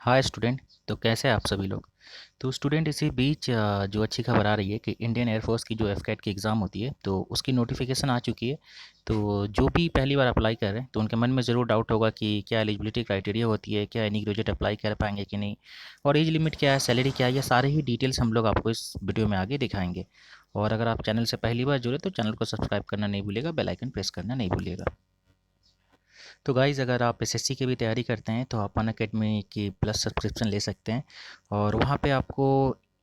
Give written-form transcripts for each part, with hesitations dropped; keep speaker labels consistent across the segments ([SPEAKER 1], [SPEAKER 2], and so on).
[SPEAKER 1] Hi student. तो कैसे हैं आप सभी लोग। तो स्टूडेंट इसी बीच जो अच्छी खबर आ रही है कि इंडियन एयरफोर्स की जो एफकेट की एग्ज़ाम होती है तो उसकी नोटिफिकेशन आ चुकी है। तो जो भी पहली बार अप्लाई कर रहे हैं तो उनके मन में ज़रूर डाउट होगा कि क्या एलिजिबिलिटी क्राइटेरिया होती है, क्या एनी ग्रेजुएट अप्लाई कर पाएंगे कि नहीं, और एज लिमिट क्या है, सैलरी क्या है, ये सारे ही डिटेल्स हम लोग आपको इस वीडियो में आगे दिखाएंगे। और अगर आप चैनल से पहली बार जुड़े तो चैनल को सब्सक्राइब करना नहीं भूलिएगा, बेल आइकन प्रेस करना नहीं भूलिएगा। तो गाइज़, अगर आप एसएससी की भी तैयारी करते हैं तो आप अनअकैडमी की प्लस सब्सक्रिप्शन ले सकते हैं। और वहाँ पे आपको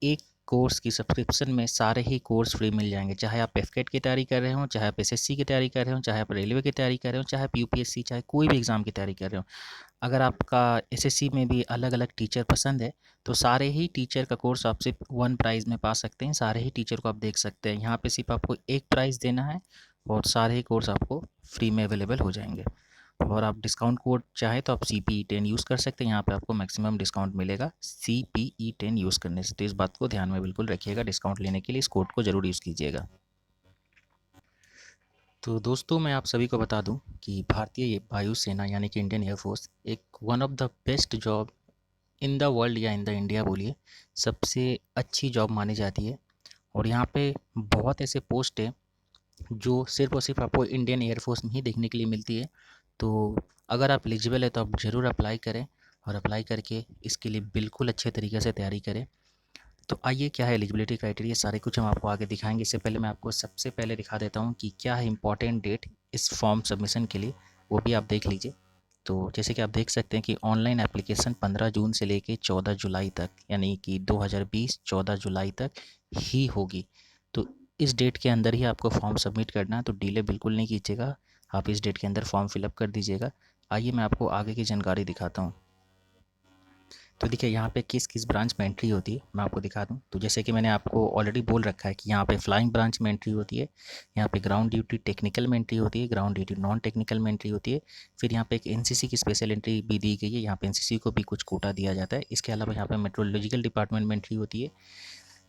[SPEAKER 1] एक कोर्स की सब्सक्रिप्शन में सारे ही कोर्स फ्री मिल जाएंगे, चाहे आप एफकेट की तैयारी कर रहे हो, चाहे आप एसएससी की तैयारी कर रहे हो, चाहे आप रेलवे की तैयारी कर रहे हो, चाहे आप यूपीएससी, चाहे कोई भी एग्ज़ाम की तैयारी कर रहे हो। अगर आपका एसएससी में भी अलग अलग टीचर पसंद है तो सारे ही टीचर का कोर्स आप सिर्फ वन प्राइज़ में पा सकते हैं। सारे ही टीचर को आप देख सकते हैं, यहाँ पे सिर्फ आपको एक प्राइज़ देना है और सारे ही कोर्स आपको फ्री में अवेलेबल हो जाएंगे। और आप डिस्काउंट कोड चाहे तो आप CPE10 यूज़ कर सकते हैं, यहाँ पे आपको मैक्सिमम डिस्काउंट मिलेगा CPE10 यूज़ करने से। तो इस बात को ध्यान में बिल्कुल रखिएगा, डिस्काउंट लेने के लिए इस कोड को ज़रूर यूज़ कीजिएगा। तो दोस्तों, मैं आप सभी को बता दूं कि भारतीय वायुसेना यानी कि इंडियन एयरफोर्स एक one of the best job in the world या इन द इंडिया बोलिए, सबसे अच्छी जॉब मानी जाती है। और यहाँ पे बहुत ऐसे पोस्ट है जो सिर्फ और सिर्फ आपको इंडियन एयरफोर्स में ही देखने के लिए मिलती है। तो अगर आप एलिजिबल है तो आप ज़रूर अप्लाई करें, और अप्लाई करके इसके लिए बिल्कुल अच्छे तरीके से तैयारी करें। तो आइए, क्या है एलिजिबिलिटी क्राइटेरिया, सारे कुछ हम आपको आगे दिखाएंगे। इससे पहले मैं आपको सबसे पहले दिखा देता हूँ कि क्या है इंपॉर्टेंट डेट इस फॉर्म सबमिशन के लिए, वो भी आप देख लीजिए। तो जैसे कि आप देख सकते हैं कि ऑनलाइन एप्लीकेशन 15 जून से लेके 14 जुलाई तक, यानी कि 2020 14 जुलाई तक ही होगी। तो इस डेट के अंदर ही आपको फॉर्म सबमिट करना है, तो डिले बिल्कुल नहीं कीजिएगा, आप इस डेट के अंदर फॉर्म फिलअप कर दीजिएगा। आइए मैं आपको आगे की जानकारी दिखाता हूँ। तो देखिए, यहाँ पे किस किस ब्रांच में एंट्री होती है मैं आपको दिखा दूँ। तो जैसे कि मैंने आपको ऑलरेडी बोल रखा है कि यहाँ पे फ्लाइंग ब्रांच में एंट्री होती है, यहाँ पे ग्राउंड ड्यूटी टेक्निकल में एंट्री होती है, ग्राउंड ड्यूटी नॉन टेक्निकल में एंट्री होती है। फिर यहाँ पे एक एनसीसी की स्पेशल एंट्री भी दी गई है, यहाँ पे एनसीसी को भी कुछ कोटा दिया जाता है। इसके अलावा यहाँ पे मेट्रोलॉजिकल डिपार्टमेंट में एंट्री होती है।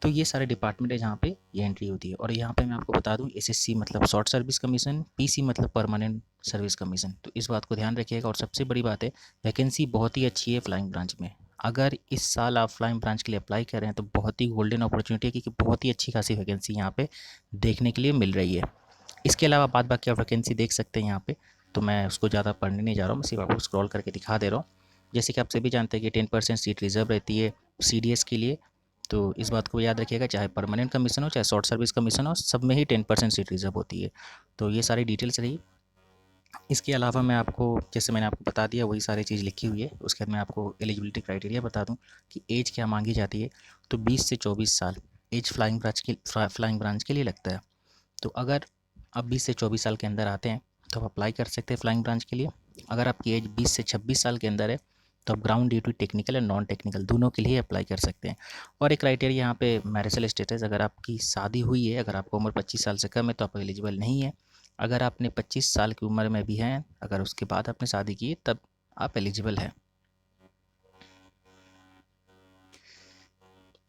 [SPEAKER 1] तो ये सारे डिपार्टमेंट है जहाँ पे ये एंट्री होती है। और यहाँ पे मैं आपको बता दूँ, एसएससी मतलब शॉर्ट सर्विस कमीशन, पीसी मतलब परमानेंट सर्विस कमीशन। तो इस बात को ध्यान रखिएगा। और सबसे बड़ी बात है, वैकेंसी बहुत ही अच्छी है फ्लाइंग ब्रांच में। अगर इस साल आप फ्लाइंग ब्रांच के लिए अप्लाई कर रहे हैं तो बहुत ही गोल्डन अपॉर्चुनिटी है, क्योंकि बहुत ही अच्छी खासी वैकेंसी यहाँ पे देखने के लिए मिल रही है। इसके अलावा बाद बाकी आप वैकेंसी देख सकते हैं यहाँ पे। तो मैं उसको ज़्यादा पढ़ने नहीं जा रहा हूँ, मैं सिर्फ आपको स्क्रॉल करके दिखा दे रहा हूँ। जैसे कि आप सभी जानते हैं कि 10% सीट रिजर्व रहती है CDS के लिए। तो इस बात को याद रखिएगा, चाहे परमानेंट कमीशन हो चाहे शॉर्ट सर्विस कमीशन हो, सब में ही 10% सीट रिजर्व होती है। तो ये सारी डिटेल्स रही। इसके अलावा मैं आपको, जैसे मैंने आपको बता दिया, वही सारी चीज़ लिखी हुई है। उसके बाद मैं आपको एलिजिबिलिटी क्राइटेरिया बता दूं कि एज क्या मांगी जाती है। तो 20 से 24 साल एज फ्लाइंग ब्रांच के लिए लगता है। तो अगर आप 20 से 24 साल के अंदर आते हैं तो आप अप्लाई कर सकते हैं फ्लाइंग ब्रांच के लिए। अगर आपकी एज 20 से 26 साल के अंदर है तो आप ग्राउंड ड्यूटी टेक्निकल और नॉन टेक्निकल दोनों के लिए अप्लाई कर सकते हैं। और एक क्राइटेरिया यहाँ पे मैरिटल स्टेटस, अगर आपकी शादी हुई है, अगर आपकी उम्र 25 साल से कम है तो आप एलिजिबल नहीं है। अगर आपने 25 साल की उम्र में भी हैं, अगर उसके बाद आपने शादी की है, तब आप एलिजिबल हैं।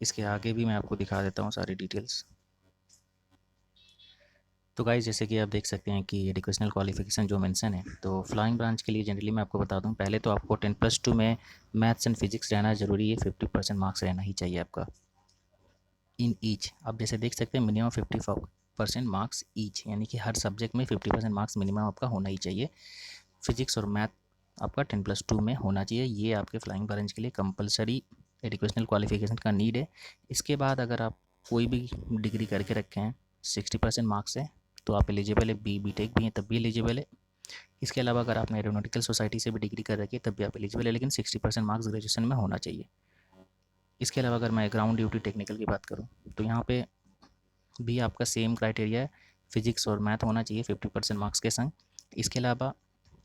[SPEAKER 1] इसके आगे भी मैं आपको दिखा देता हूँ सारी डिटेल्स। तो गाइस, जैसे कि आप देख सकते हैं कि एजुकेशनल क्वालिफिकेशन जो मेंशन है, तो फ्लाइंग ब्रांच के लिए जनरली मैं आपको बता दूं, पहले तो आपको 10+2 में मैथ्स एंड फिजिक्स रहना ज़रूरी है, 50% मार्क्स रहना ही चाहिए आपका इन ईच। आप जैसे देख सकते हैं मिनिमम 50% मार्क्स ईच, यानी कि हर सब्जेक्ट में 50% मार्क्स मिनिमम आपका होना ही चाहिए। फिजिक्स और मैथ आपका 10+2 में होना चाहिए। ये आपके फ्लाइंग ब्रांच के लिए कंपलसरी एजुकेशनल क्वालिफिकेशन का नीड है। इसके बाद अगर आप कोई भी डिग्री करके रखे हैं, 60% मार्क्स है, तो आप एलिजिबल है। BTech भी हैं तब भी एलिजिबल है। इसके अलावा अगर आपने एरोनॉटिकल सोसाइटी से भी डिग्री कर रखी है तब भी आप एलिजिबल है, लेकिन 60% मार्क्स ग्रेजुएशन में होना चाहिए। इसके अलावा अगर मैं ग्राउंड ड्यूटी टेक्निकल की बात करूँ तो यहाँ पे भी आपका सेम क्राइटेरिया है, फिजिक्स और मैथ होना चाहिए 50% मार्क्स के संग। इसके अलावा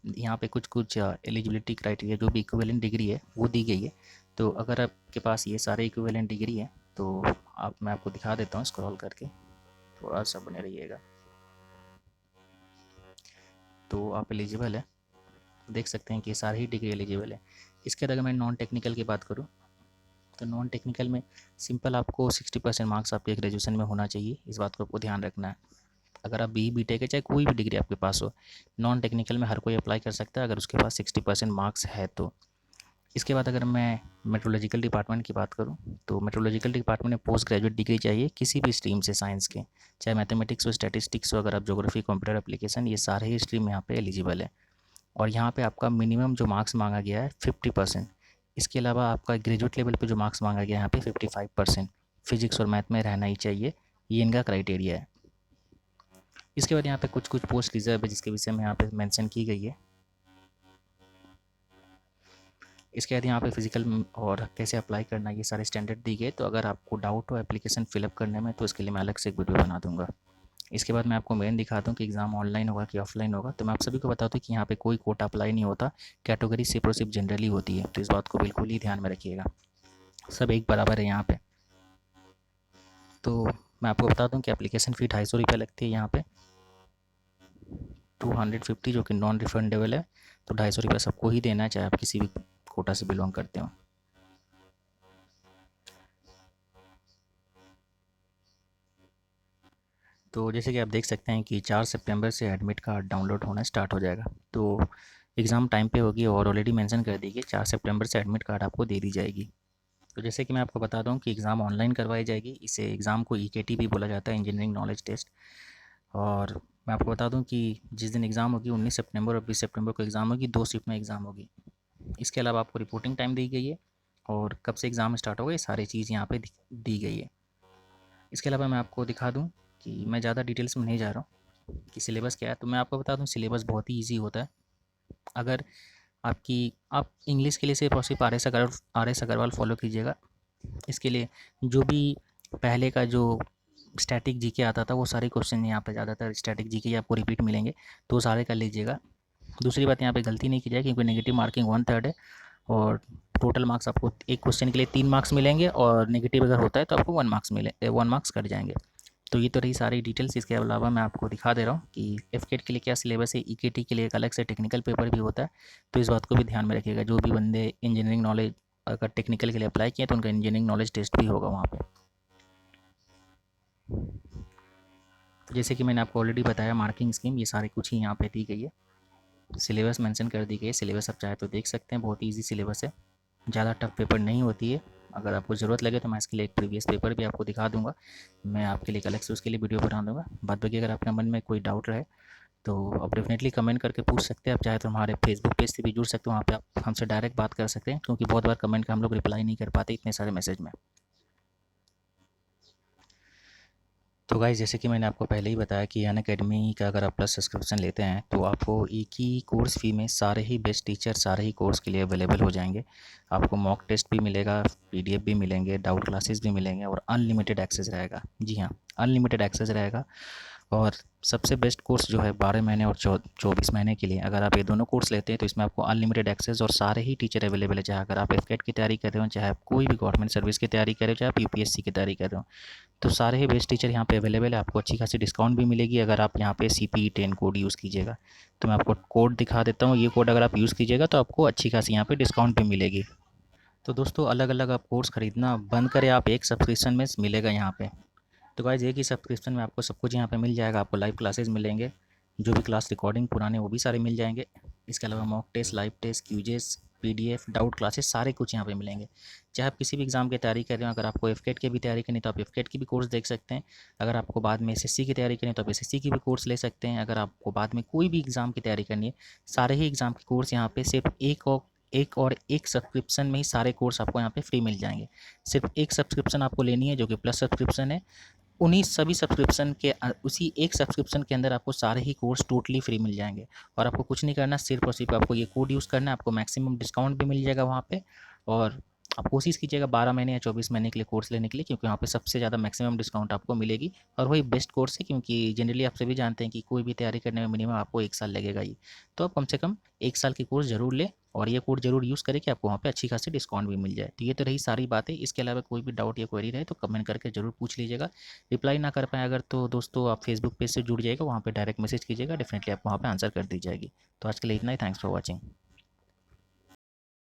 [SPEAKER 1] यहाँ पे कुछ कुछ एलिजिबिलिटी क्राइटेरिया, जो भी इक्विवेलेंट डिग्री है वो दी गई है। तो अगर आपके पास ये सारे इक्विवेलेंट डिग्री है तो आप, मैं आपको दिखा देता हूँ स्क्रॉल करके, थोड़ा सा बने रहिएगा। तो आप एलिजिबल है, देख सकते हैं कि सारी ही डिग्री एलिजिबल है। इसके बाद अगर मैं नॉन टेक्निकल की बात करूँ तो नॉन टेक्निकल में सिंपल आपको 60% मार्क्स आपके ग्रेजुएशन में होना चाहिए। इस बात को आपको ध्यान रखना है। अगर आप BTech है, चाहे कोई भी डिग्री आपके पास हो, नॉन टेक्निकल में हर कोई अप्लाई कर सकता है अगर उसके पास 60% मार्क्स है तो। इसके बाद अगर मैं मेट्रोलॉजिकल डिपार्टमेंट की बात करूँ तो मेट्रोलॉजिकल डिपार्टमेंट में पोस्ट ग्रेजुएट डिग्री चाहिए किसी भी स्ट्रीम से, साइंस के, चाहे मैथमेटिक्स हो, स्टैटिस्टिक्स हो, अगर आप ज्योग्राफी, कंप्यूटर एप्लीकेशन, ये सारे ही स्ट्रीम यहाँ पे एलिजिबल है। और यहाँ पे आपका मिनिमम जो मार्क्स मांगा गया है 50%। इसके अलावा आपका ग्रेजुएट लेवल पे जो मार्क्स मांगा गया है यहाँ पे 55% फिजिक्स और मैथ में रहना ही चाहिए, ये इनका क्राइटेरिया है। इसके बाद यहाँ पे कुछ कुछ पोस्ट रिजर्व है जिसके विषय में यहाँ पे मेंशन की गई है। इसके बाद यहाँ पे फिजिकल और कैसे अप्लाई करना, ये सारे स्टैंडर्ड दी गए। तो अगर आपको डाउट हो एप्लीकेशन फिलअप करने में तो इसके लिए मैं अलग से एक वीडियो बना दूंगा। इसके बाद मैं आपको मेन दिखाता हूँ कि एग्ज़ाम ऑनलाइन होगा कि ऑफलाइन होगा। तो मैं आप सभी को बताता हूँ कि यहाँ पे कोई कोटा अप्लाई नहीं होता, कैटेगरी सिर्फ और सिर्फ जनरली होती है। तो इस बात को बिल्कुल ही ध्यान में रखिएगा, सब एक बराबर है यहाँ पे। तो मैं आपको बता दूँ कि एप्लीकेशन फ़ी 250 रुपये लगती है यहाँ पे, 250 जो कि नॉन रिफंडेबल है। तो 250 रुपये सबको ही देना है, चाहे आप किसी भी कोटा से बिलोंग करते हो। तो जैसे कि आप देख सकते हैं कि 4 सितंबर से एडमिट कार्ड डाउनलोड होना स्टार्ट हो जाएगा। तो एग्ज़ाम टाइम पे होगी और ऑलरेडी मेंशन कर दी गई 4 सितंबर से एडमिट कार्ड आपको दे दी जाएगी। तो जैसे कि मैं आपको बता दूं कि एग्ज़ाम ऑनलाइन करवाई जाएगी। इसे एग्ज़ाम को ईकेटी भी बोला जाता है, इंजीनियरिंग नॉलेज टेस्ट। और मैं आपको बता दूं कि जिस दिन एग्ज़ाम होगी 19 सितंबर और 20 सितंबर को एग्ज़ाम होगी, 2 शिफ्ट में एग्ज़ाम होगी। इसके अलावा आपको रिपोर्टिंग टाइम दी गई है और कब से एग्ज़ाम स्टार्ट होगा ये सारी चीज़ यहाँ पे दी गई है। इसके अलावा मैं आपको दिखा दूँ कि मैं ज़्यादा डिटेल्स में नहीं जा रहा हूँ कि सिलेबस क्या है। तो मैं आपको बता दूँ सिलेबस बहुत ही ईजी होता है। अगर आप इंग्लिश के लिए सिर्फ और सिर्फ RS अग्रवाल फॉलो कीजिएगा। इसके लिए जो भी पहले का जो स्टैटिक जीके आता था वो सारे क्वेश्चन यहाँ पे ज़्यादातर स्टैटिक जीके आपको रिपीट मिलेंगे, तो सारे कर लीजिएगा। दूसरी बात, यहाँ पे गलती नहीं की जाए क्योंकि नेगेटिव मार्किंग 1/3 है और टोटल मार्क्स आपको एक क्वेश्चन के लिए 3 मार्क्स मिलेंगे और नेगेटिव अगर होता है तो आपको 1 मार्क्स कट जाएंगे। तो ये तो रही सारी डिटेल्स। इसके अलावा मैं आपको दिखा दे रहा हूँ कि एफकेट के लिए क्या सिलेबस है, ईकेटी के लिए एक अलग से टेक्निकल पेपर भी होता है। तो इस बात को भी ध्यान में रखिएगा, जो भी बंदे इंजीनियरिंग नॉलेज अगर टेक्निकल के लिए अप्लाई किए तो उनका इंजीनियरिंग नॉलेज टेस्ट भी होगा वहाँ पे। तो जैसे कि मैंने आपको ऑलरेडी बताया मार्किंग स्कीम ये सारी कुछ ही यहाँ पे दी गई है। सिलेबस मेंशन कर दी गई है, सिलेबस आप चाहे तो देख सकते हैं, बहुत ईजी सिलेबस है, ज़्यादा टफ पेपर नहीं होती है। अगर आपको ज़रूरत लगे तो मैं इसके लिए एक प्रीवियस पेपर भी आपको दिखा दूंगा, मैं आपके लिए एक अलग से उसके लिए वीडियो बना दूंगा। बाद बाकी अगर आपके मन में कोई डाउट रहे तो आप डेफिनेटली कमेंट करके पूछ सकते हैं। आप चाहे तो हमारे फेसबुक पेज से भी जुड़ सकते हो, वहाँ पे आप हमसे डायरेक्ट बात कर सकते हैं, क्योंकि बहुत बार कमेंट का हम लोग रिप्लाई नहीं कर पाते इतने सारे मैसेज में। तो गाइस जैसे कि मैंने आपको पहले ही बताया कि अनअकैडमी का अगर आप प्लस सब्सक्रिप्शन लेते हैं तो आपको एक ही कोर्स फी में सारे ही बेस्ट टीचर सारे ही कोर्स के लिए अवेलेबल हो जाएंगे। आपको मॉक टेस्ट भी मिलेगा, पीडीएफ भी मिलेंगे, डाउट क्लासेस भी मिलेंगे और अनलिमिटेड एक्सेस रहेगा। जी हाँ, अनलिमिटेड एक्सेस रहेगा। और सबसे बेस्ट कोर्स जो है 12 महीने और 24 महीने के लिए, अगर आप ये दोनों कोर्स लेते हैं तो इसमें आपको अनलिमिटेड एक्सेस और सारे ही टीचर अवेलेबल है। चाहे अगर आप एफकेट की तैयारी कर रहे हो, चाहे आप कोई भी गवर्नमेंट सर्विस की तैयारी कर रहे हो, चाहे आप यूपीएससी की तैयारी कर रहे हो, तो सारे ही बेस्ट टीचर यहाँ पे अवेलेबल है। आपको अच्छी खासी डिस्काउंट भी मिलेगी अगर आप यहाँ पे CPE10 कोड यूज़ कीजिएगा। तो मैं आपको कोड दिखा देता हूँ, ये कोड अगर आप यूज़ कीजिएगा तो आपको अच्छी खासी यहाँ पे डिस्काउंट भी मिलेगी। तो दोस्तों अलग अलग आप कोर्स ख़रीदना बंद करें, आप एक सब्सक्रिप्शन में मिलेगा यहाँ पे। तो गाइज़ एक ही सब्सक्रिप्शन में आपको सब कुछ यहाँ पे मिल जाएगा। आपको लाइव क्लासेस मिलेंगे, जो भी क्लास रिकॉर्डिंग पुराने वो भी सारे मिल जाएंगे। इसके अलावा mock test, live test, quizzes, PDF, doubt classes सारे कुछ यहाँ पे मिलेंगे। चाहे आप किसी भी एग्ज़ाम की तैयारी कर रहे हो, अगर आपको एफकेट की भी तैयारी करनी तो आप एफकेट की भी कोर्स देख सकते हैं। अगर आपको बाद में एसएससी की तैयारी करनी तो आप एसएससी की भी कोर्स ले सकते हैं। अगर आपको बाद में कोई भी एग्ज़ाम की तैयारी करनी है, सारे ही एग्ज़ाम के कोर्स यहाँ पे सिर्फ एक सब्सक्रिप्शन में ही सारे कोर्स आपको यहाँ पे फ्री मिल जाएंगे। सिर्फ एक सब्सक्रिप्शन आपको लेनी है जो कि प्लस सब्सक्रिप्शन है। उन्हीं सभी सब्सक्रिप्शन के उसी एक सब्सक्रिप्शन के अंदर आपको सारे ही कोर्स टोटली फ्री मिल जाएंगे और आपको कुछ नहीं करना, सिर्फ और सिर्फ आपको ये कोड यूज़ करना है। आपको मैक्सिमम डिस्काउंट भी मिल जाएगा वहाँ पे। और आप कोशिश कीजिएगा 12 महीने या 24 महीने के लिए कोर्स लेने के लिए, क्योंकि वहाँ पे सबसे ज़्यादा मैक्सिमम डिस्काउंट आपको मिलेगी और वही बेस्ट कोर्स है। क्योंकि जनरली आप सभी जानते हैं कि कोई भी तैयारी करने में मिनिमम आपको 1 साल लगेगा ही। तो आप कम से कम 1 साल की कोर्स ज़रूर लें और ये कोड ज़रूर यूज़ करें कि आपको वहाँ पे अच्छी खासी डिस्काउंट भी मिल जाए। तो ये तो रही सारी बातें। इसके अलावा कोई भी डाउट या क्वेरी रहे तो कमेंट करके ज़रूर पूछ लीजिएगा। रिप्लाई ना कर पाएँ अगर तो दोस्तों आप फेसबुक पेज से जुड़ जाइएगा, वहाँ पे डायरेक्ट मैसेज कीजिएगा, डेफिनेटली आपको वहाँ पे आंसर कर दी जाएगी। तो आज के लिए इतना ही। Thanks for watching.